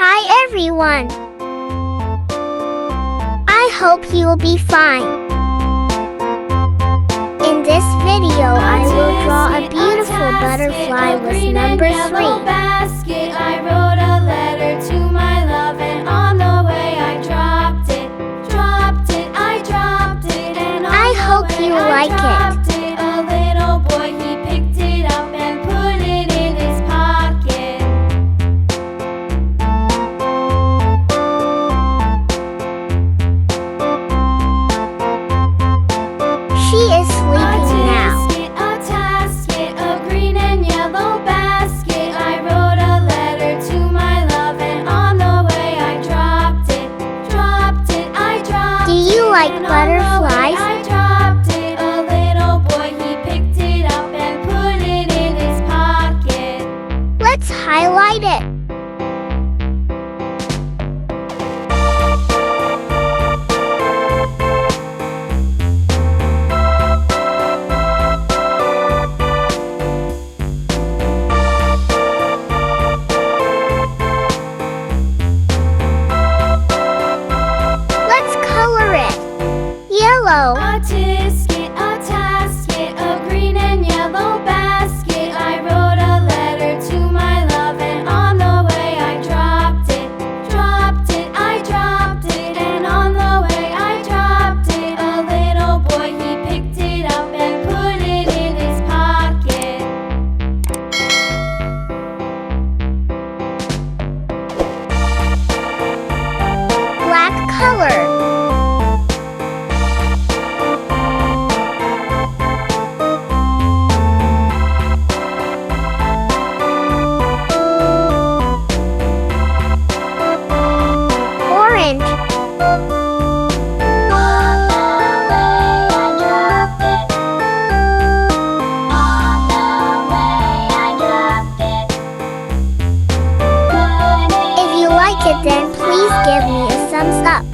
Hi everyone! I hope you'll be fine. In this video I will draw a beautiful butterfly with number 3. Basket, I wrote a letter to my love, and on the way I dropped it, and on I the hope way you I like it. dropped it. A little boy, he picked it up and put it in his pocket. She is sleeping now. A tasket, a green and yellow basket. I wrote a letter to my love, and on the way I dropped it, I dropped it. Do you like And on the way butterflies? I dropped it. A little boy, he picked it up and put it in his pocket. Let's highlight it. Let's color it. Yellow. A tisket, a tasket, a green and yellow basket. I wrote a letter to my love, and on the way I dropped it, I dropped it. And on the way I dropped it. A little boy, he picked it up and put it in his pocket. Black color. Orange. If you like it, then please give me a thumbs up.